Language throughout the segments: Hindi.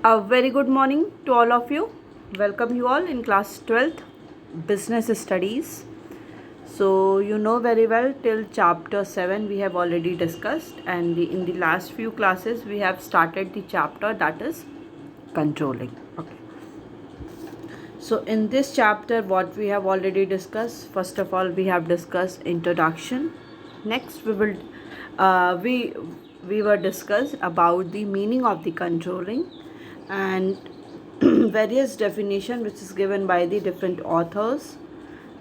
A very good morning to all of you. Welcome you all in class 12th business studies. So you know very well till chapter 7 we have already discussed, and in the last few classes we have started the chapter that is controlling. Okay. So in this chapter what we have already discussed, first of all we have discussed introduction. Next we were discussed about the meaning of the controlling and various definition which is given by the different authors.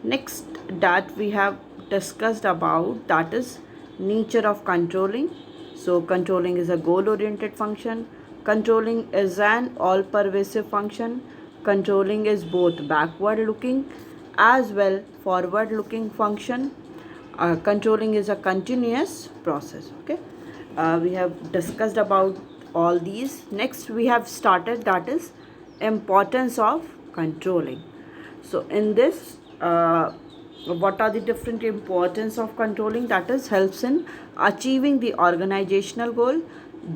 Next that we have discussed about that is nature of controlling. So controlling is a goal oriented function, controlling is an all pervasive function, controlling is both backward looking as well forward looking function. Controlling is a continuous process. Okay, we have discussed about all these. Next we have started that is importance of controlling. So in this what are the different importance of controlling? That is helps in achieving the organizational goal,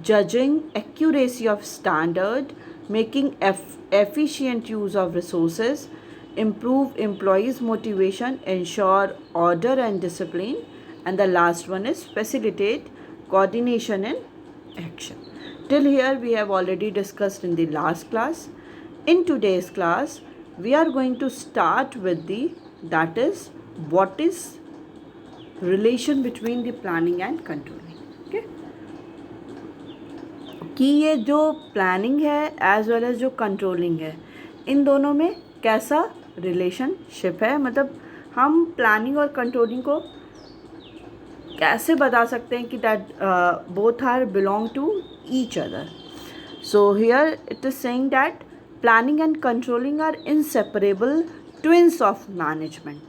judging accuracy of standard, making efficient use of resources, improve employees motivation, ensure order and discipline, and the last one is facilitate coordination and action. Till here we have already discussed in the last class. In today's class we are going to start with the that is what is relation between the planning and controlling. Okay, कि ये जो प्लानिंग है एज वेल एज जो कंट्रोलिंग है इन दोनों में कैसा रिलेशनशिप है, मतलब हम प्लानिंग और कंट्रोलिंग को कैसे बता सकते हैं कि that both are belong to each other. So here it is saying that planning and controlling are inseparable twins of management.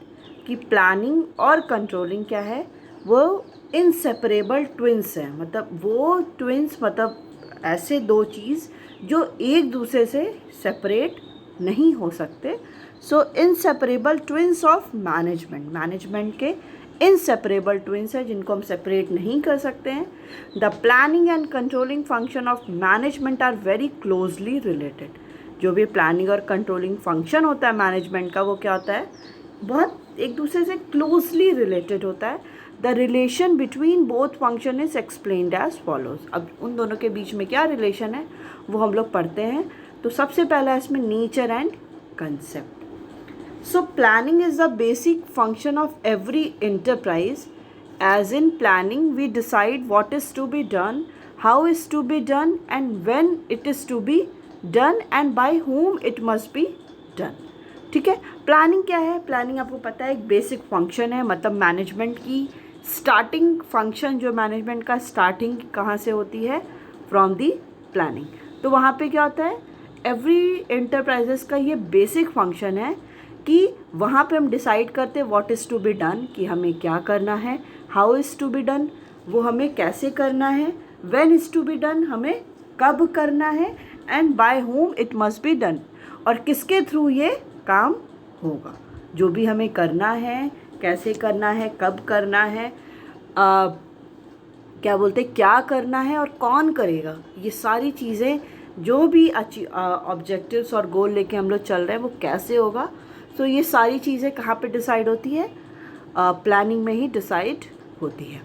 कि प्लानिंग और कंट्रोलिंग क्या है, वो इनसेपरेबल ट्विंस है. मतलब वो ट्विंस मतलब ऐसे दो चीज़ जो एक दूसरे से सेपरेट नहीं हो सकते. So inseparable twins of management, management के इनसेपरेबल ट्विंस है जिनको हम सेपरेट नहीं कर सकते हैं. The planning and controlling function of management are very closely related. जो भी प्लानिंग और कंट्रोलिंग फंक्शन होता है मैनेजमेंट का वो क्या होता है, बहुत एक दूसरे से क्लोजली रिलेटेड होता है. The relation between both function is explained as follows. अब उन दोनों के बीच में क्या रिलेशन है वो हम लोग पढ़ते हैं. तो सबसे पहला इसमें nature and concept. So planning is the basic function of every enterprise. As in planning, we decide what is to be done, how is to be done, and when it is to be done, and by whom it must be done. ठीक है, प्लानिंग क्या है? प्लानिंग आपको पता है एक बेसिक फंक्शन है, मतलब मैनेजमेंट की स्टार्टिंग फंक्शन. जो मैनेजमेंट का स्टार्टिंग कहाँ से होती है, फ्रॉम दी प्लानिंग. तो वहाँ पे क्या होता है, एवरी एंटरप्राइजेस का ये बेसिक फंक्शन है कि वहाँ पे हम डिसाइड करते हैं what is to be done, कि हमें क्या करना है, how is to be done, वो हमें कैसे करना है, when is to be done, हमें कब करना है, and by whom it must be done, और किसके थ्रू ये काम होगा. जो भी हमें करना है, कैसे करना है, कब करना है, क्या बोलते क्या करना है और कौन करेगा, ये सारी चीज़ें जो भी ऑब्जेक्टिव्स और गोल लेके हम लोग चल रहे हैं वो कैसे होगा. तो ये सारी चीज़ें कहाँ पे डिसाइड होती है, प्लानिंग में ही डिसाइड होती है.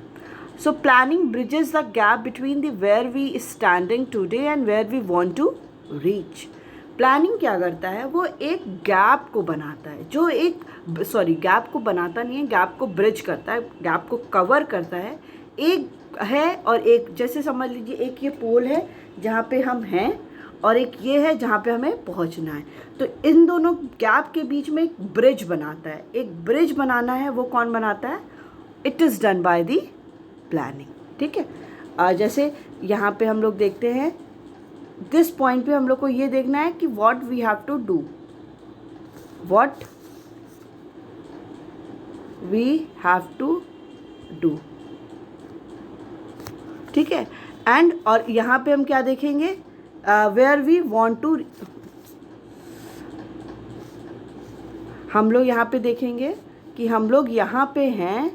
So planning bridges the gap between the where we standing today and where we want to reach. Planning क्या करता है, वो एक गैप को बनाता है, जो एक गैप को बनाता नहीं है, गैप को ब्रिज करता है, गैप को कवर करता है. एक है और एक, जैसे समझ लीजिए एक ये पोल है जहाँ पे हम हैं और एक ये है जहाँ पे हमें पहुँचना है. तो इन दोनों गैप के बीच में एक ब्रिज बनाता है. एक ब्रिज बनाना है, वो कौन बनाता है, it is done by the planning. ठीक है, जैसे यहाँ पे हम लोग देखते हैं दिस पॉइंट पे हम लोग को ये देखना है कि what we have to do, what we have to do. ठीक है, एंड और यहाँ पे हम क्या देखेंगे, वेयर वी वॉन्ट टू, हम लोग यहाँ पे देखेंगे कि हम लोग यहाँ पे हैं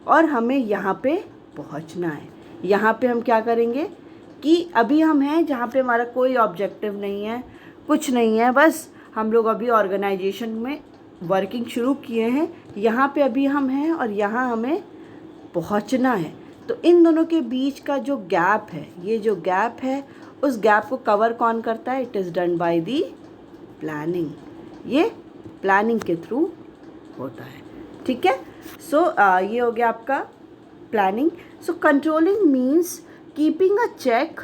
और हमें यहाँ पे पहुँचना है. यहाँ पे हम क्या करेंगे कि अभी हम हैं जहाँ पे हमारा कोई ऑब्जेक्टिव नहीं है, कुछ नहीं है, बस हम लोग अभी ऑर्गेनाइजेशन में वर्किंग शुरू किए हैं, यहाँ पे अभी हम हैं और यहाँ हमें पहुँचना है। तो इन दोनों के बीच का जो गैप है, ये जो गैप है, उस गैप को कवर कौन करता है? It is done by the planning. ये प्लानिंग के थ्रू होता है, ठीक है। सो ये हो गया आपका planning. So controlling means keeping a check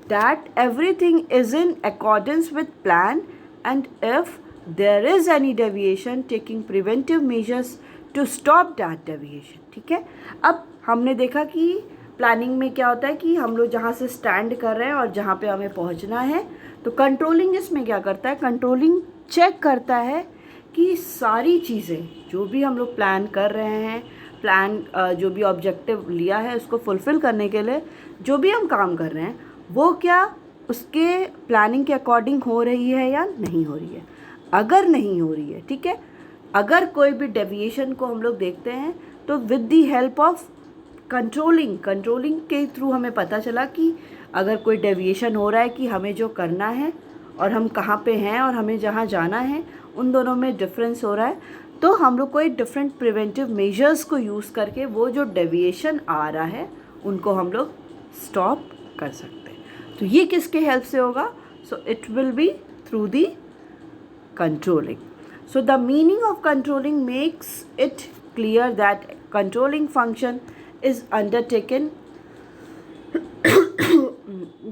that everything is in accordance with plan and if there is any deviation taking preventive measures to stop that deviation, ठीक है। अब हमने देखा कि प्लानिंग में क्या होता है कि हम लोग जहाँ से स्टैंड कर रहे हैं और जहाँ पे हमें पहुँचना है, तो कंट्रोलिंग इसमें क्या करता है? कंट्रोलिंग चेक करता है कि सारी चीज़ें जो भी हम लोग प्लान कर रहे हैं, प्लान जो भी ऑब्जेक्टिव लिया है उसको फुलफ़िल करने के लिए जो भी हम काम कर रहे हैं, वो क्या उसके प्लानिंग के अकॉर्डिंग हो रही है या नहीं हो रही है। अगर नहीं हो रही है, ठीक है, अगर कोई भी डेविएशन को हम लोग देखते हैं तो with the help of controlling के थ्रू हमें पता चला कि अगर कोई डेविएशन हो रहा है कि हमें जो करना है और हम कहाँ पे हैं और हमें जहाँ जाना है उन दोनों में डिफरेंस हो रहा है, तो हम लोग कोई डिफरेंट प्रिवेंटिव मेजर्स को यूज़ करके वो जो डेविएशन आ रहा है उनको हम लोग स्टॉप कर सकते हैं। तो ये किसके हेल्प से होगा? So it will be through the controlling. So the meaning of controlling makes it clear that controlling function is undertaken.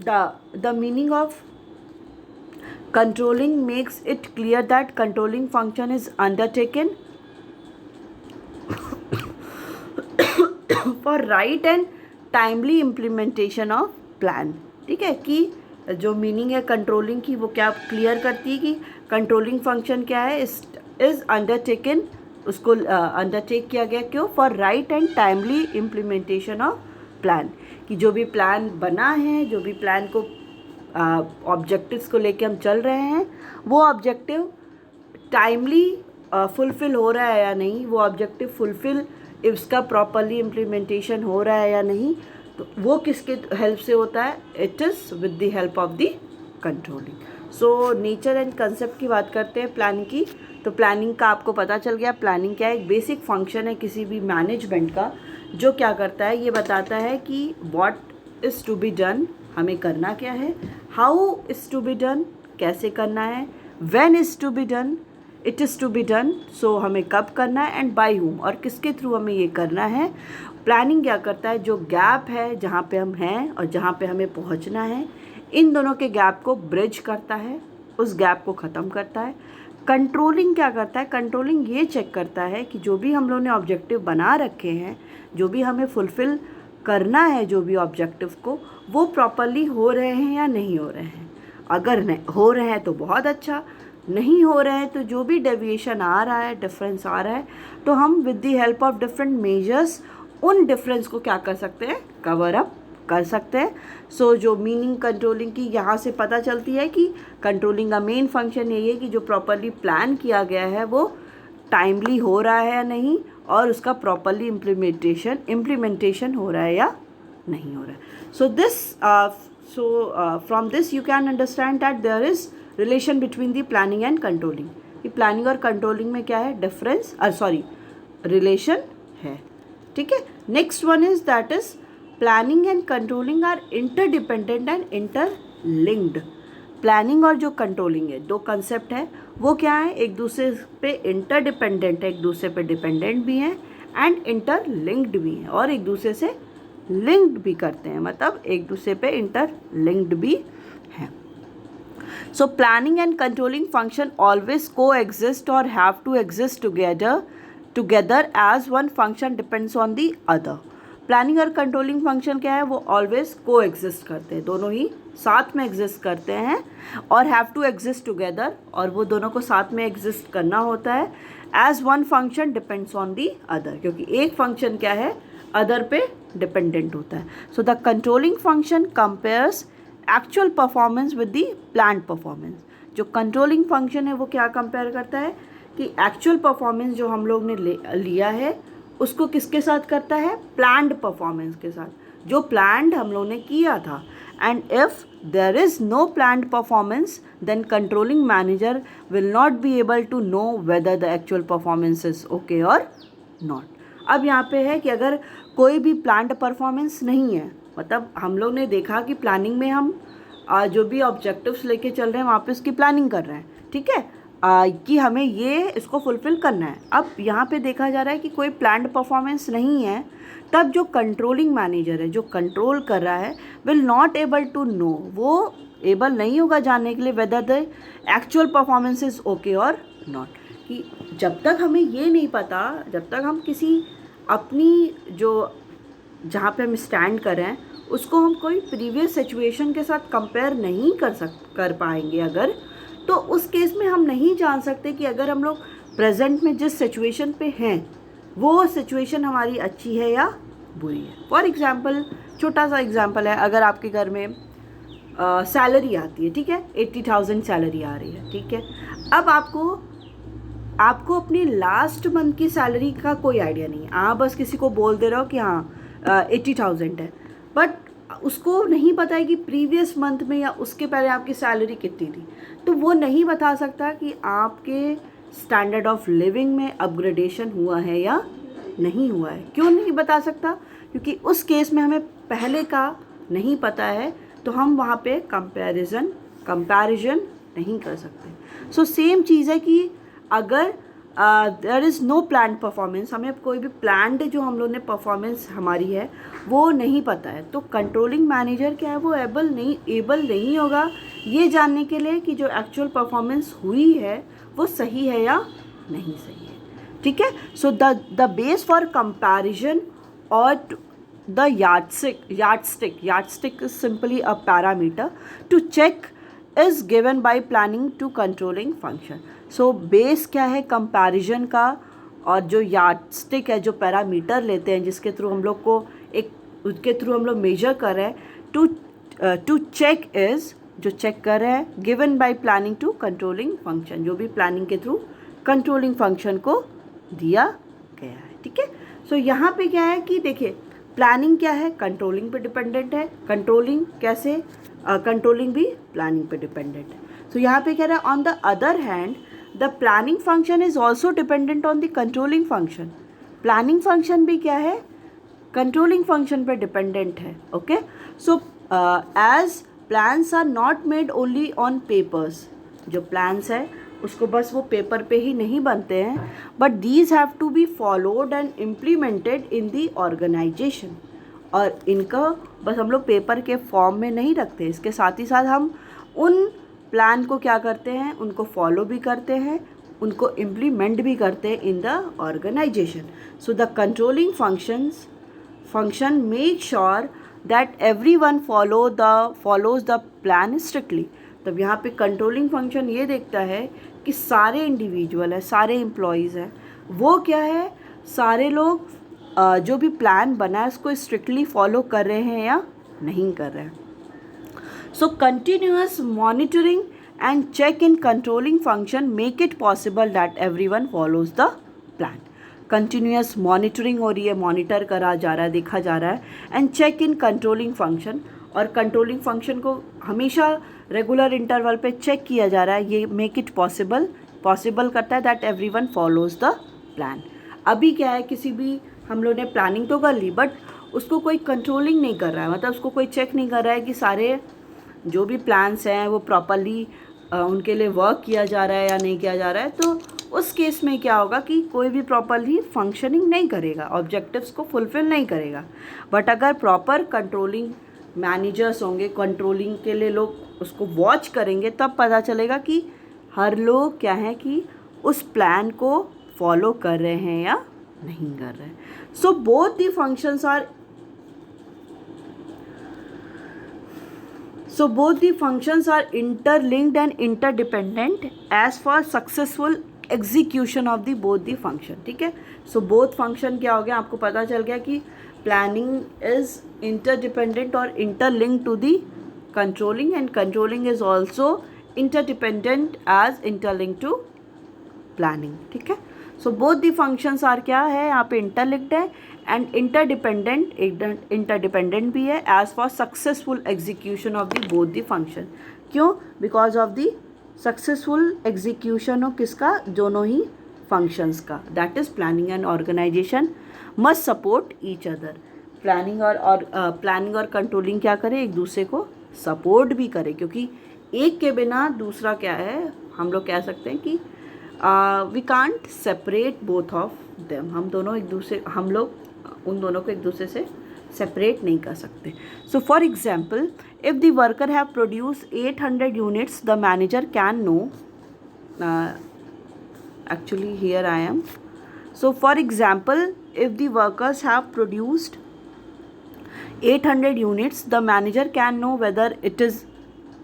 The meaning of controlling makes it clear that controlling function is undertaken for right and timely implementation of plan. ठीक है, कि जो मीनिंग है कंट्रोलिंग की वो क्या क्लियर करती है कि कंट्रोलिंग फंक्शन क्या है, इज़ अंडरटेकन, उसको अंडरटेक किया गया क्यों? For right and timely implementation of plan, कि जो भी प्लान बना है, जो भी प्लान को ऑब्जेक्टिव्स को लेके हम चल रहे हैं, वो ऑब्जेक्टिव टाइमली फुलफ़िल हो रहा है या नहीं, वो ऑब्जेक्टिव फुलफ़िल इसका प्रॉपरली इम्प्लीमेंटेशन हो रहा है या नहीं, तो वो किसके हेल्प से होता है? It is with the help of the controlling. So nature and concept की बात करते हैं प्लानिंग की. तो प्लानिंग का आपको पता चल गया. प्लानिंग क्या है? एक बेसिक फंक्शन है किसी भी मैनेजमेंट का, जो क्या करता है, ये बताता है कि what is to be done, हमें करना क्या है, how is to be done, कैसे करना है, when is to be done, it is to be done, so हमें कब करना है, एंड बाय हुम, और किसके थ्रू हमें ये करना है. प्लानिंग क्या करता है? जो गैप है जहाँ पे हम हैं और जहाँ पे हमें पहुँचना है, इन दोनों के गैप को ब्रिज करता है, उस गैप को ख़त्म करता है. कंट्रोलिंग क्या करता है? कंट्रोलिंग ये चेक करता है कि जो भी हम लोगों ने ऑब्जेक्टिव बना रखे हैं, जो भी हमें फुलफ़िल करना है, जो भी ऑब्जेक्टिव को, वो प्रॉपरली हो रहे हैं या नहीं हो रहे हैं. अगर नहीं हो रहे हैं तो बहुत अच्छा, नहीं हो रहे हैं तो जो भी डेविएशन आ रहा है, डिफरेंस आ रहा है, तो हम with the help of different measures उन डिफरेंस को क्या कर सकते हैं? कवर अप कर सकते हैं. सो जो मीनिंग कंट्रोलिंग की यहाँ से पता चलती है कि कंट्रोलिंग का मेन फंक्शन यही है कि जो प्रॉपरली प्लान किया गया है वो टाइमली हो रहा है या नहीं, और उसका प्रॉपरली इम्प्लीमेंटेशन हो रहा है या नहीं हो रहा है. So from this you can understand that there is relation between the planning and controlling. कि प्लानिंग और कंट्रोलिंग में क्या है? डिफरेंस, रिलेशन है. ठीक है. Next one is that is planning and controlling are interdependent and interlinked. Planning और जो कंट्रोलिंग है, दो कंसेप्ट है, वो क्या है? एक दूसरे पे इंटरडिपेंडेंट है, एक दूसरे पे डिपेंडेंट भी हैं, एंड इंटरलिंक्ड भी हैं, और एक दूसरे से लिंक्ड भी करते हैं, मतलब एक दूसरे पे इंटरलिंक्ड भी हैं. So planning and controlling function always coexist or have to exist together as one function depends on the other. Planning और कंट्रोलिंग फंक्शन क्या है? वो ऑलवेज को एग्जिस्ट करते हैं, दोनों ही साथ में एग्जिस्ट करते हैं, और हैव टू एग्जिस्ट टुगेदर, और वो दोनों को साथ में एग्जिस्ट करना होता है as one function depends on the other, क्योंकि एक फंक्शन क्या है? अदर पे डिपेंडेंट होता है. सो the controlling function compares actual performance with the planned performance. जो कंट्रोलिंग फंक्शन है वो क्या कंपेयर करता है? कि एक्चुअल परफॉर्मेंस जो हम लोग ने लिया है उसको किसके साथ करता है? प्लान्ड परफॉर्मेंस के साथ, जो प्लान्ड हम लोग ने किया था. and if there is no planned performance then controlling manager will not be able to know whether the actual performance is okay or not. अब यहाँ पे है कि अगर कोई भी प्लान्ड परफॉर्मेंस नहीं है, मतलब हम लोग ने देखा कि प्लानिंग में हम जो भी ऑब्जेक्टिव्स लेके चल रहे हैं वहाँ पे उसकी प्लानिंग कर रहे हैं, ठीक है, कि हमें ये इसको फुलफ़िल करना है. अब यहाँ पे देखा जा रहा है कि कोई प्लान्ड परफॉर्मेंस नहीं है, तब जो कंट्रोलिंग मैनेजर है, जो कंट्रोल कर रहा है, will not able to know, वो एबल नहीं होगा जानने के लिए whether the actual performance is okay और नॉट. कि जब तक हमें ये नहीं पता, जब तक हम किसी अपनी जो जहाँ पे हम स्टैंड कर रहे हैं उसको हम कोई प्रीवियस सिचुएशन के साथ कंपेयर नहीं कर पाएंगे अगर, तो उस केस में हम नहीं जान सकते कि अगर हम लोग प्रेजेंट में जिस सिचुएशन पे हैं वो सिचुएशन हमारी अच्छी है या बुरी है. फॉर एग्ज़ाम्पल, छोटा सा एग्ज़ाम्पल है, अगर आपके घर में सैलरी आती है, ठीक है, 80,000 सैलरी आ रही है, ठीक है. अब आपको अपनी लास्ट मंथ की सैलरी का कोई आइडिया नहीं है, आप बस किसी को बोल दे रहे हो कि हाँ 80,000 है, बट उसको नहीं पता है कि प्रीवियस मंथ में या उसके पहले आपकी सैलरी कितनी थी. तो वो नहीं बता सकता कि आपके स्टैंडर्ड ऑफ लिविंग में अपग्रेडेशन हुआ है या नहीं हुआ है. क्यों नहीं बता सकता? क्योंकि उस केस में हमें पहले का नहीं पता है, तो हम वहाँ पे कंपैरिजन नहीं कर सकते. सो सेम चीज़ है कि अगर there is no planned performance, हमें कोई भी प्लान्ड जो हम लोग ने परफॉर्मेंस हमारी है वो नहीं पता है, तो कंट्रोलिंग मैनेजर क्या है, वो एबल नहीं होगा ये जानने के लिए कि जो एक्चुअल परफॉर्मेंस हुई है वो सही है या नहीं सही है. ठीक है. So the base for comparison और the yardstick is simply a parameter to check is given by planning to controlling function. So base क्या है कंपैरिजन का, और जो यार्डस्टिक है, जो पैरामीटर लेते हैं जिसके थ्रू हम लोग को उसके थ्रू हम लोग मेजर कर रहे हैं, टू चेक इज़, जो चेक कर रहे हैं, given by planning to controlling function, जो भी प्लानिंग के थ्रू कंट्रोलिंग फंक्शन को दिया गया है. ठीक है. सो यहाँ पे क्या है कि देखिए प्लानिंग क्या है, कंट्रोलिंग पे डिपेंडेंट है. कंट्रोलिंग कैसे, कंट्रोलिंग भी प्लानिंग पे डिपेंडेंट है. सो यहाँ पे कह रहा है on the other hand the planning function is also dependent on the controlling function. Planning function भी क्या है, कंट्रोलिंग फंक्शन पे डिपेंडेंट है. Okay. So as plans are not made only on papers, जो प्लान्स है उसको बस वो पेपर पे ही नहीं बनते हैं, but these have to be followed and implemented in the organisation. और इनका बस हम लोग पेपर के फॉर्म में नहीं रखते, इसके साथ ही साथ हम उन प्लान को क्या करते हैं, उनको फॉलो भी करते हैं, उनको इम्प्लीमेंट भी करते हैं in the organisation. So the controlling function make sure that everyone follows the plan strictly. तब यहाँ पे कंट्रोलिंग फंक्शन ये देखता है कि सारे इंडिविजुअल है, सारे एम्प्लॉयज़ हैं, वो क्या है, सारे लोग जो भी प्लान बना है उसको स्ट्रिक्टली फॉलो कर रहे हैं या नहीं कर रहे हैं. So continuous monitoring and check in controlling function make it possible that everyone follows the plan. Continuous monitoring हो रही है, मॉनिटर करा जा रहा है, देखा जा रहा है, and check in controlling function, और कंट्रोलिंग फंक्शन को हमेशा रेगुलर इंटरवल पे चेक किया जा रहा है. ये मेक इट पॉसिबल करता है that everyone follows the plan. अभी क्या है, किसी भी हम लोग ने प्लानिंग तो कर ली बट उसको कोई कंट्रोलिंग नहीं कर रहा है, मतलब उसको कोई चेक नहीं कर रहा है कि सारे जो भी प्लान्स हैं वो प्रॉपरली उनके लिए वर्क किया जा रहा है या नहीं किया जा रहा है. तो उस केस में क्या होगा कि कोई भी प्रॉपरली फंक्शनिंग नहीं करेगा, ऑब्जेक्टिव्स को फुलफिल नहीं करेगा. बट अगर प्रॉपर कंट्रोलिंग मैनेजर्स होंगे, कंट्रोलिंग के लिए लोग उसको वॉच करेंगे, तब पता चलेगा कि हर लोग क्या है कि उस प्लान को फॉलो कर रहे हैं या नहीं कर रहे हैं. सो both the functions are interlinked and interdependent as for successful execution of the both the function. ठीक है. सो बोथ फंक्शन क्या हो गया, आपको पता चल गया कि प्लानिंग इज इंटरडिपेंडेंट और interlinked to the controlling, and controlling is also interdependent as interlinked to planning. ठीक है. So both the functions are क्या है यहाँ पे इंटरलिंक्ड है एंड इंटरडिपेंडेंट भी है as for successful execution of the both the function. क्यों? Because of the successful execution of किसका? दोनों ही फंक्शंस का। That is planning and organisation must support each other. Planning और कंट्रोलिंग क्या करे? एक दूसरे को सपोर्ट भी करे, क्योंकि एक के बिना दूसरा क्या है, हम लोग कह सकते हैं कि we can't separate both of them. हम लोग उन दोनों को एक दूसरे से सेपरेट नहीं कर सकते। So for example, if the worker have produce 800 units, the manager can no, actually here I am. So for example, if the workers have produced 800 units, the manager can know whether it is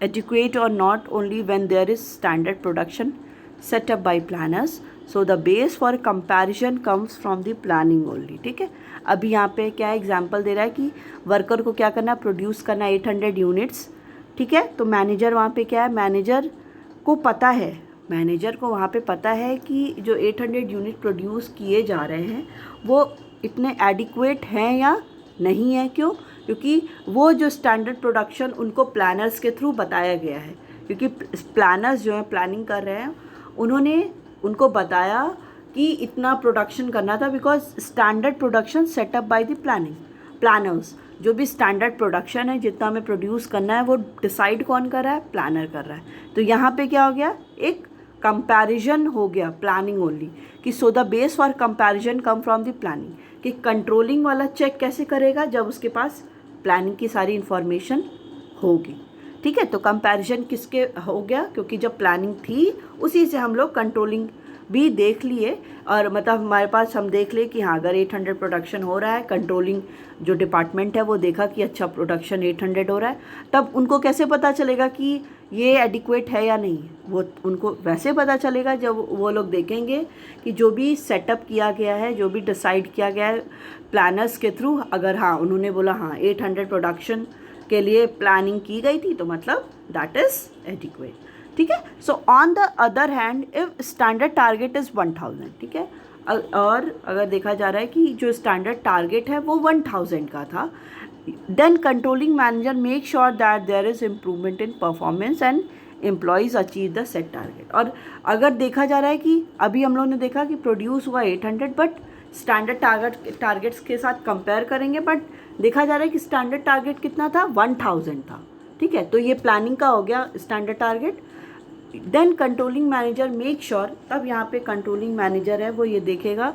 adequate or not only when there is standard production set up by planners. So the base for comparison comes from the planning only. ठीक है, अभी यहाँ पे क्या एग्जाम्पल दे रहा है कि वर्कर को क्या करना है? प्रोड्यूस करना है 800 यूनिट्स। ठीक है, तो मैनेजर वहाँ पे क्या है? मैनेजर को वहाँ पे पता है कि जो 800 यूनिट प्रोड्यूस किए जा रहे हैं वो इतने एडिक्वेट हैं या नहीं है। क्यों? क्योंकि वो जो स्टैंडर्ड प्रोडक्शन उनको प्लानर्स के थ्रू बताया गया है, क्योंकि प्लानर्स जो हैं प्लानिंग कर रहे हैं, उन्होंने उनको बताया कि इतना प्रोडक्शन करना था, because standard production setup by the planners. जो भी स्टैंडर्ड प्रोडक्शन है, जितना हमें प्रोड्यूस करना है, वो डिसाइड कौन कर रहा है? प्लानर कर रहा है। तो यहाँ पे क्या हो गया? एक कंपैरिजन हो गया, प्लानिंग ओनली, कि so the base for comparison come from the planning. कि कंट्रोलिंग वाला चेक कैसे करेगा? जब उसके पास प्लानिंग की सारी इन्फॉर्मेशन होगी। ठीक है, तो कंपैरिजन किसके हो गया? क्योंकि जब प्लानिंग थी उसी से हम लोग कंट्रोलिंग भी देख लिए, और मतलब हमारे पास हम देख लिए कि हाँ, अगर 800 प्रोडक्शन हो रहा है, कंट्रोलिंग जो डिपार्टमेंट है वो देखा कि अच्छा प्रोडक्शन 800 हो रहा है, तब उनको कैसे पता चलेगा कि ये एडिक्वेट है या नहीं? वो उनको वैसे पता चलेगा जब वो लोग देखेंगे कि जो भी सेटअप किया गया है, जो भी डिसाइड किया गया है प्लानर्स के थ्रू, अगर हाँ उन्होंने बोला हाँ 800 प्रोडक्शन के लिए प्लानिंग की गई थी, तो मतलब दैट इज़ एडिक्वेट। ठीक है, so on the other hand, if standard target is 1000, ठीक है, और अगर देखा जा रहा है कि जो स्टैंडर्ड टारगेट है वो 1000 का था, then controlling manager make sure that there is improvement in performance and employees achieve the set target. और अगर देखा जा रहा है कि अभी हम लोगों ने देखा कि प्रोड्यूस हुआ 800, बट स्टैंडर्ड टारगेट्स के साथ कंपेयर करेंगे, बट देखा जा रहा है कि स्टैंडर्ड टारगेट कितना था? 1000 था। ठीक है, तो ये प्लानिंग का हो गया standard target. Then controlling manager make sure, तब यहाँ पे कंट्रोलिंग मैनेजर है वो ये देखेगा,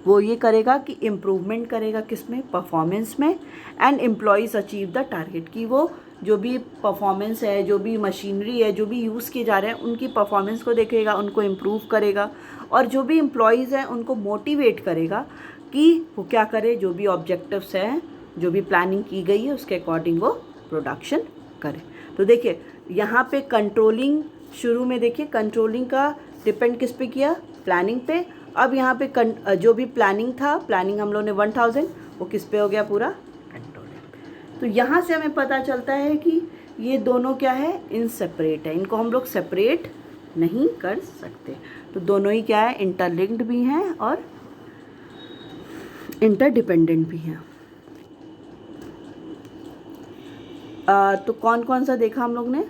वो ये करेगा कि इम्प्रूवमेंट करेगा किसमें? परफॉर्मेंस में, and employees achieve the target, कि वो जो भी परफॉर्मेंस है, जो भी मशीनरी है, जो भी यूज़ किए जा रहे हैं, उनकी परफॉर्मेंस को देखेगा, उनको इम्प्रूव करेगा, और जो भी एम्प्लॉयज़ हैं उनको मोटिवेट करेगा कि वो क्या करे, जो भी ऑब्जेक्टिव्स हैं, जो भी प्लानिंग की गई है उसके अकॉर्डिंग वो प्रोडक्शन करे। तो देखिए यहाँ पे कंट्रोलिंग, शुरू में देखिए कंट्रोलिंग का डिपेंड किस पे किया? प्लानिंग पे। अब यहाँ पे जो भी प्लानिंग था, प्लानिंग हम लोग ने 1000, वो किस पे हो गया? पूरा कंट्रोलिंग। तो यहाँ से हमें पता चलता है कि ये दोनों क्या है? इनसेपरेट है, इनको हम लोग सेपरेट नहीं कर सकते। तो दोनों ही क्या है? इंटरलिंक्ड भी हैं और इंटरडिपेंडेंट भी हैं। तो कौन कौन सा देखा हम लोग ने?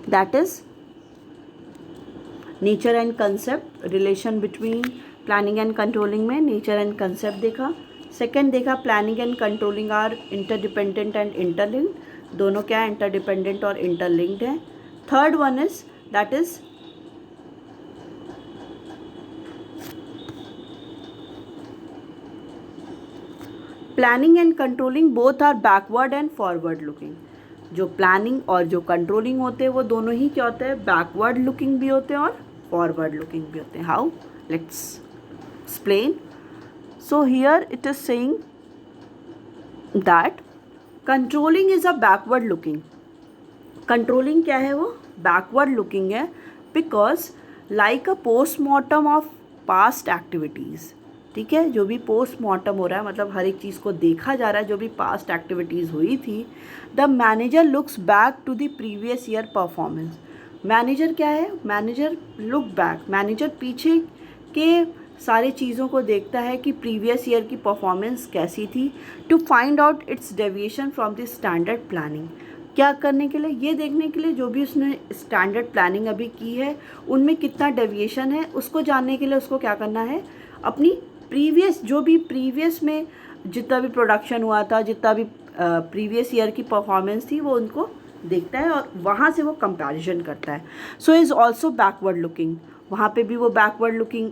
That is nature and concept, relation between planning and controlling में नेचर एंड कंसेप्ट देखा। सेकेंड देखा planning and controlling are interdependent and interlinked, दोनों क्या है? इंटरडिपेंडेंट और इंटरलिंक्ड हैं। Third one is that is planning and controlling both are backward and forward looking. जो प्लानिंग और जो कंट्रोलिंग होते हैं वो दोनों ही क्या होते हैं? बैकवर्ड लुकिंग भी होते हैं और फॉरवर्ड लुकिंग भी होते हैं। How? Let's explain. So here it is saying that controlling is a backward looking. Controlling क्या है? वो बैकवर्ड लुकिंग है, because like a postmortem of past activities. ठीक है, जो भी पोस्टमार्टम हो रहा है, मतलब हर एक चीज़ को देखा जा रहा है, जो भी पास्ट एक्टिविटीज़ हुई थी, the manager looks back to the previous year performance. Manager क्या है? मैनेजर लुक बैक, मैनेजर पीछे कि सारी चीज़ों को देखता है कि प्रीवियस ईयर की परफॉर्मेंस कैसी थी, to find out its deviation from the standard planning. क्या करने के लिए? ये देखने के लिए जो भी उसने स्टैंडर्ड प्लानिंग अभी की है उनमें कितना डेविएशन है, उसको जानने के लिए उसको क्या करना है, अपनी प्रीवियस जो भी प्रीवियस में जितना भी प्रोडक्शन हुआ था, जितना भी प्रीवियस ईयर की परफॉर्मेंस थी, वो उनको देखता है और वहाँ से वो कंपैरिजन करता है। So is also backward looking, वहाँ पे भी वो backward looking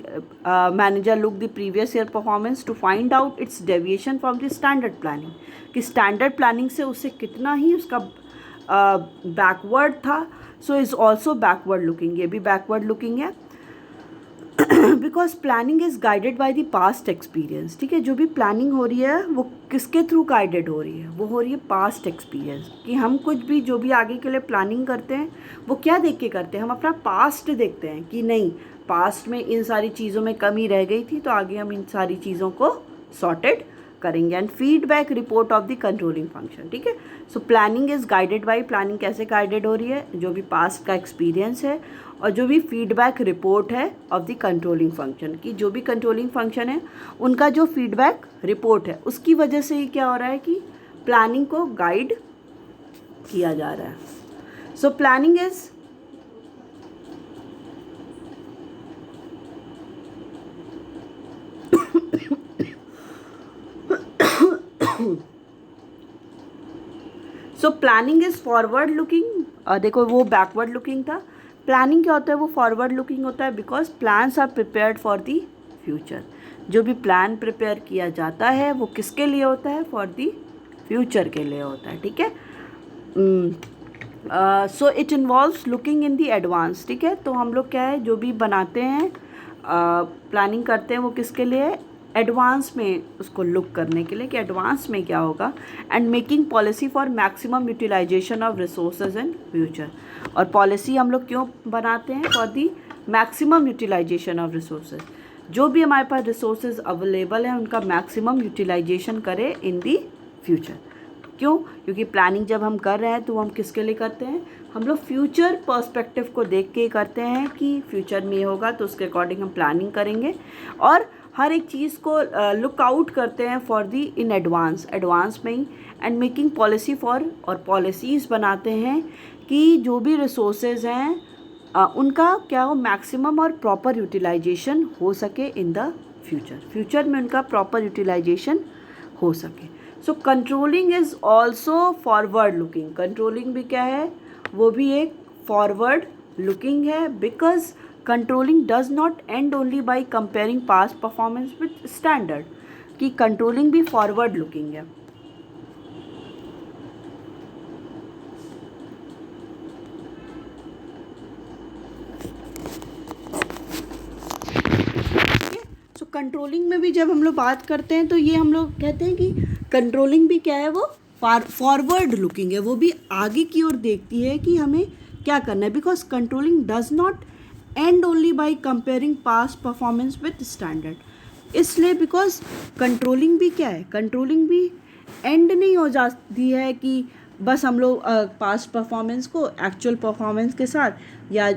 manager look the previous year performance to find out its deviation from the standard planning, कि स्टैंडर्ड प्लानिंग से उससे कितना ही उसका बैकवर्ड था। So is also backward looking, ये भी बैकवर्ड लुकिंग है। Because planning is guided by the past experience. ठीक है, जो भी प्लानिंग हो रही है वो किसके थ्रू गाइडेड हो रही है? वो हो रही है पास्ट एक्सपीरियंस। कि हम कुछ भी जो भी आगे के लिए प्लानिंग करते हैं वो क्या देख के करते हैं? हम अपना पास्ट देखते हैं कि नहीं, पास्ट में इन सारी चीज़ों में कमी रह गई थी, तो आगे हम इन सारी चीज़ों को सॉर्टेड करेंगे। And feedback report of the controlling function. ठीक है, so planning is guided by, planning कैसे गाइडेड हो रही है? जो भी पास्ट का एक्सपीरियंस है और जो भी फीडबैक रिपोर्ट है ऑफ द कंट्रोलिंग फंक्शन, की जो भी कंट्रोलिंग फंक्शन है उनका जो फीडबैक रिपोर्ट है उसकी वजह से ही क्या हो रहा है कि प्लानिंग को गाइड किया जा रहा है। So planning is so planning is forward looking. देखो वो बैकवर्ड लुकिंग था, प्लानिंग क्या होता है? वो फॉरवर्ड लुकिंग होता है। Because plans are prepared for the future. जो भी प्लान प्रिपेयर किया जाता है वो किसके लिए होता है? फॉर दी फ्यूचर के लिए होता है। ठीक है, so it involves looking in the advance. ठीक है, तो हम लोग क्या है, जो भी बनाते हैं प्लानिंग करते हैं वो किसके लिए? एडवांस में उसको लुक करने के लिए कि एडवांस में क्या होगा। And making policy for maximum utilisation of resources in future. और पॉलिसी हम लोग क्यों बनाते हैं? For the maximum utilisation of resources. जो भी हमारे पास रिसोर्सेज अवेलेबल हैं उनका मैक्सिमम यूटिलाइजेशन करें इन दी फ्यूचर। क्यों? क्योंकि प्लानिंग जब हम कर रहे हैं तो हम किसके लिए करते हैं? हम लोग फ्यूचर पर्सपेक्टिव को देख के करते हैं कि फ्यूचर में ये होगा तो उसके अकॉर्डिंग हम प्लानिंग करेंगे। और हर एक चीज़ को लुक आउट करते हैं फॉर दी इन एडवांस में ही। एंड मेकिंग पॉलिसी फॉर, और पॉलिसीज़ बनाते हैं कि जो भी रिसोर्सेज हैं उनका क्या हो, मैक्सिमम और प्रॉपर यूटिलाइजेशन हो सके इन द फ्यूचर में उनका प्रॉपर यूटिलाइजेशन हो सके। So controlling is also forward looking. Controlling भी क्या है? वो भी एक फॉरवर्ड लुकिंग है। Because controlling does not end only by comparing past performance with standard, कि कंट्रोलिंग भी फॉरवर्ड लुकिंग है। सो कंट्रोलिंग में भी जब हम लोग बात करते हैं तो ये हम लोग कहते हैं कि कंट्रोलिंग भी क्या है? वो फॉरवर्ड लुकिंग है। वो भी आगे की ओर देखती है कि हमें क्या करना है। Because controlling does not end only by comparing past performance with standard. इसलिए बिकॉज कंट्रोलिंग भी क्या है? कंट्रोलिंग भी एंड नहीं हो जाती है कि बस हम लोग पास्ट परफॉर्मेंस को एक्चुअल परफॉर्मेंस के साथ या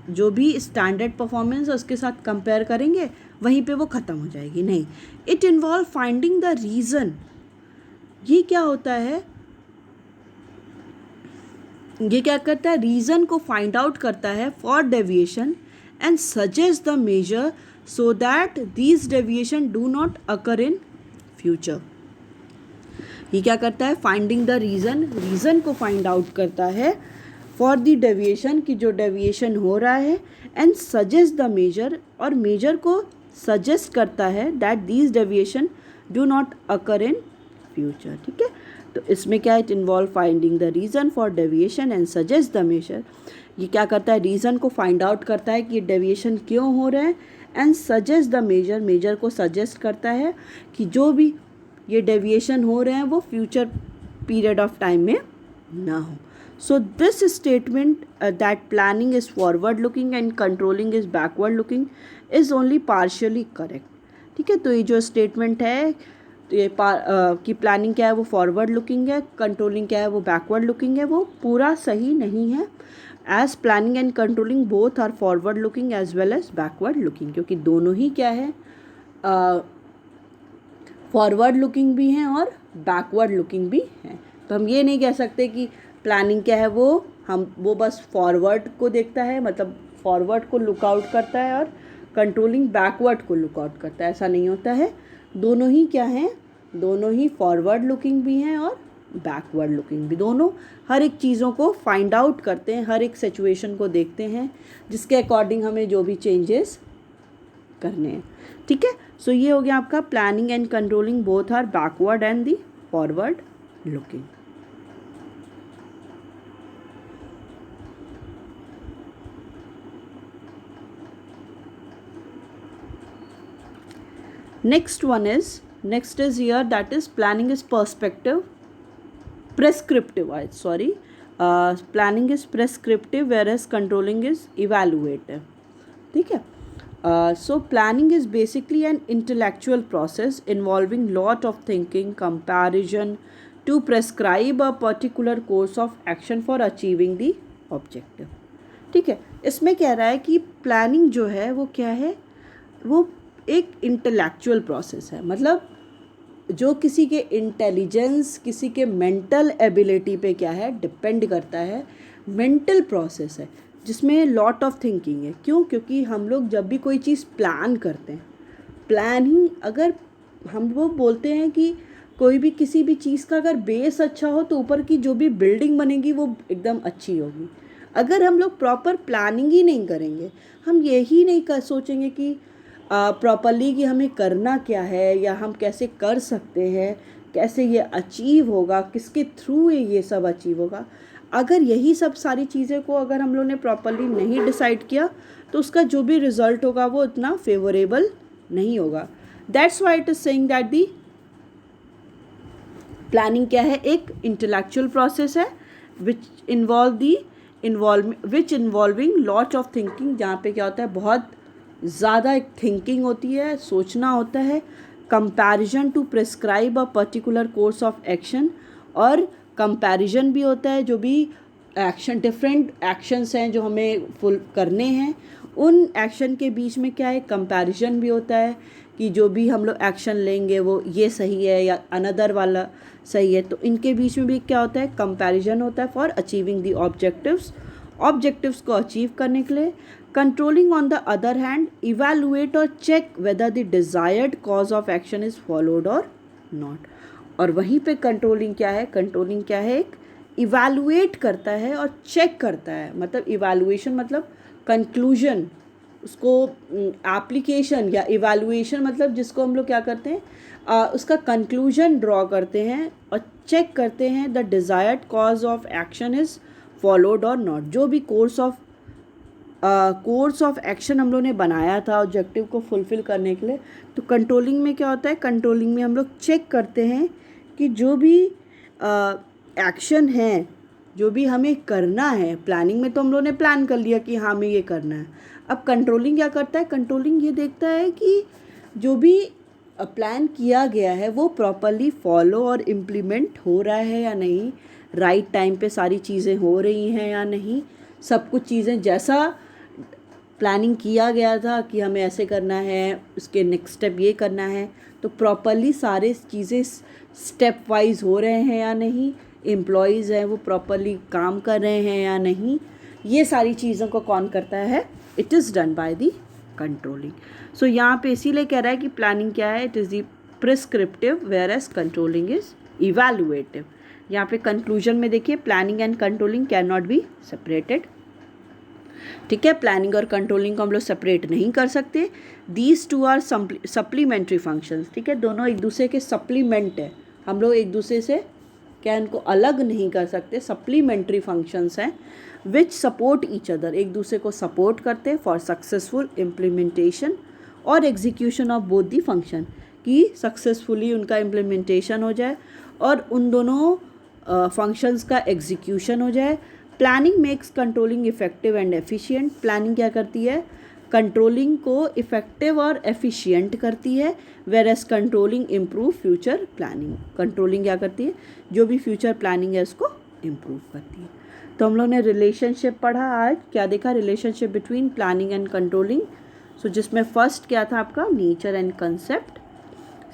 जो भी स्टैंडर्ड परफॉर्मेंस है उसके साथ कंपेयर करेंगे, वहीं पे वो ख़त्म हो जाएगी। नहीं, it involve finding the reason. ये क्या होता है? ये क्या करता है? रीज़न को फाइंड आउट करता है for deviation and suggest the measure so that these deviation do not occur in future. ये क्या करता है? फाइंडिंग द रीज़न को फाइंड आउट करता है फॉर द डेविएशन, की जो डेविएशन हो रहा है, एंड सजेस्ट द मेजर, और मेजर को सजेस्ट करता है that these deviation do not occur in future. ठीक है, तो इसमें क्या है? It involve finding the reason for deviation and suggest the measure. ये क्या करता है? रीज़न को फाइंड आउट करता है कि ये डेविएशन क्यों हो रहा है, एंड सजेस्ट द मेजर को सजेस्ट करता है कि जो भी ये डेविएशन हो रहे हैं वो फ्यूचर पीरियड ऑफ टाइम में ना हो। So this statement that planning is forward looking and controlling is backward looking is only partially correct. ठीक है, तो ये जो स्टेटमेंट है तो ये कि प्लानिंग क्या है वो फॉरवर्ड लुकिंग है, कंट्रोलिंग क्या है वो बैकवर्ड लुकिंग है, वो पूरा सही नहीं है। As planning and controlling both are forward looking as well as backward looking, क्योंकि दोनों ही क्या है, फॉरवर्ड लुकिंग भी हैं और बैकवर्ड लुकिंग भी हैं। तो हम ये नहीं कह सकते कि प्लानिंग क्या है वो बस फॉरवर्ड को देखता है, मतलब फॉरवर्ड को लुकआउट करता है, और कंट्रोलिंग बैकवर्ड को लुकआउट करता है, ऐसा नहीं होता है। दोनों ही क्या हैं, दोनों ही फॉरवर्ड लुकिंग भी हैं और बैकवर्ड लुकिंग भी। दोनों हर एक चीज़ों को फाइंड आउट करते हैं, हर एक सिचुएशन को देखते हैं जिसके अकॉर्डिंग हमें जो भी चेंजेस करने हैं। ठीक है, सो ये हो गया आपका planning and controlling both are backward and the forward looking. next is here, that is planning is prescriptive, planning is prescriptive whereas controlling is evaluative. ठीक है, so planning is basically an intellectual process involving lot of thinking, comparison to prescribe a particular course of action for achieving the objective. ठीक है, इसमें कह रहा है कि प्लानिंग जो है वो क्या है, वो एक इंटेलेक्चुअल प्रोसेस है, मतलब जो किसी के इंटेलिजेंस, किसी के मेंटल एबिलिटी पे क्या है, डिपेंड करता है। मेंटल प्रोसेस है जिसमें लॉट ऑफ थिंकिंग है। क्यों? क्योंकि हम लोग जब भी कोई चीज़ प्लान करते हैं, प्लान ही, अगर हम वो बोलते हैं कि कोई भी किसी भी चीज़ का अगर बेस अच्छा हो तो ऊपर की जो भी बिल्डिंग बनेगी वो एकदम अच्छी होगी। अगर हम लोग प्रॉपर प्लानिंग ही नहीं करेंगे, हम यही नहीं सोचेंगे कि प्रॉपरली कि हमें करना क्या है या हम कैसे कर सकते हैं, कैसे ये अचीव होगा, किसके थ्रू ये सब अचीव होगा, अगर यही सब सारी चीज़ें को अगर हम लोगों ने प्रॉपरली नहीं डिसाइड किया तो उसका जो भी रिजल्ट होगा वो इतना फेवरेबल नहीं होगा। That's why it is saying that the planning क्या है, एक इंटेलेक्चुअल प्रोसेस है विच इन्वॉल्विंग लॉट ऑफ थिंकिंग, जहाँ पे क्या होता है, बहुत ज़्यादा एक थिंकिंग होती है, सोचना होता है। Comparison to prescribe a particular course of action, और कंपैरिजन भी होता है, जो भी एक्शन, डिफरेंट एक्शंस हैं जो हमें फुल करने हैं, उन एक्शन के बीच में क्या है, कंपैरिजन भी होता है कि जो भी हम लोग एक्शन लेंगे वो ये सही है या अनदर वाला सही है, तो इनके बीच में भी क्या होता है, कंपैरिजन होता है फॉर अचीविंग द ऑब्जेक्टिव्स को अचीव करने के लिए। Controlling on the other hand evaluate और check whether the desired cause of action is followed और नॉट। और वहीं पे कंट्रोलिंग क्या है, एक इवैल्यूएट करता है और चेक करता है। मतलब इवैल्यूएशन मतलब कंक्लूजन, उसको एप्लीकेशन या इवैल्यूएशन मतलब जिसको हम लोग क्या करते हैं, उसका कंक्लूजन ड्रॉ करते हैं और चेक करते हैं the desired cause of action is followed और नॉट। जो भी कोर्स ऑफ एक्शन हम लोग ने बनाया था ऑब्जेक्टिव को फुलफ़िल करने के लिए, तो कंट्रोलिंग में क्या होता है, कंट्रोलिंग में हम लोग चेक करते हैं कि जो भी एक्शन है, जो भी हमें करना है, प्लानिंग में तो हम लोगों ने प्लान कर लिया कि हाँ हमें ये करना है। अब कंट्रोलिंग क्या करता है, कंट्रोलिंग ये देखता है कि जो भी प्लान किया गया है वो प्रॉपरली फॉलो और इम्प्लीमेंट हो रहा है या नहीं, राइट टाइम पे सारी चीज़ें हो रही हैं या नहीं, सब कुछ चीज़ें जैसा प्लानिंग किया गया था कि हमें ऐसे करना है, उसके नेक्स्ट स्टेप ये करना है, तो प्रॉपरली सारे चीज़ें स्टेप वाइज हो रहे हैं या नहीं, एम्प्लॉयज़ हैं वो प्रॉपरली काम कर रहे हैं या नहीं, ये सारी चीज़ों को कौन करता है, it is done by the controlling. So यहाँ पे इसीलिए कह रहा है कि प्लानिंग क्या है, it is the prescriptive whereas controlling is evaluative. यहाँ पे कंक्लूजन में देखिए, planning and controlling can not be separated. ठीक है, प्लानिंग और कंट्रोलिंग को हम लोग सेपरेट नहीं कर सकते। These two are supplementary functions. ठीक है, दोनों एक दूसरे के सप्लीमेंट है, हम लोग एक दूसरे से क्या इनको अलग नहीं कर सकते, सप्लीमेंट्री फंक्शंस हैं विच सपोर्ट ईच अदर, एक दूसरे को सपोर्ट करते फॉर सक्सेसफुल इम्प्लीमेंटेशन और execution of both the function, कि सक्सेसफुली उनका इम्प्लीमेंटेशन हो जाए और उन दोनों फंक्शंस का एग्जीक्यूशन हो जाए। Planning makes controlling effective and efficient. Planning क्या करती है, कंट्रोलिंग को इफ़ेक्टिव और एफिशिएंट करती है, whereas controlling improve future planning. Controlling क्या करती है, जो भी फ्यूचर प्लानिंग है उसको इम्प्रूव करती है। तो हम लोग ने रिलेशनशिप पढ़ा आज, क्या देखा, relationship between planning and controlling. So जिसमें फर्स्ट क्या था आपका, नेचर एंड कंसेप्ट।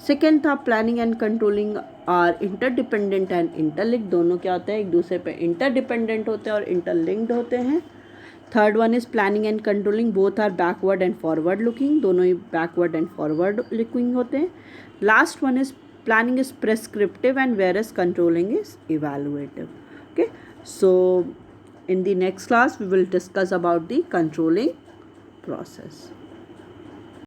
सेकेंड था planning and controlling are interdependent and interlink, दोनों क्या होते हैं, एक दूसरे पे इंटरडिपेंडेंट होते हैं और इंटरलिंक्ड होते हैं। Third one is planning and controlling both are backward and forward looking, दोनों ही बैकवर्ड एंड फॉरवर्ड लुकिंग होते हैं। Last one is planning is prescriptive and whereas controlling is evaluative. Okay, so in the next class we will discuss about the controlling process.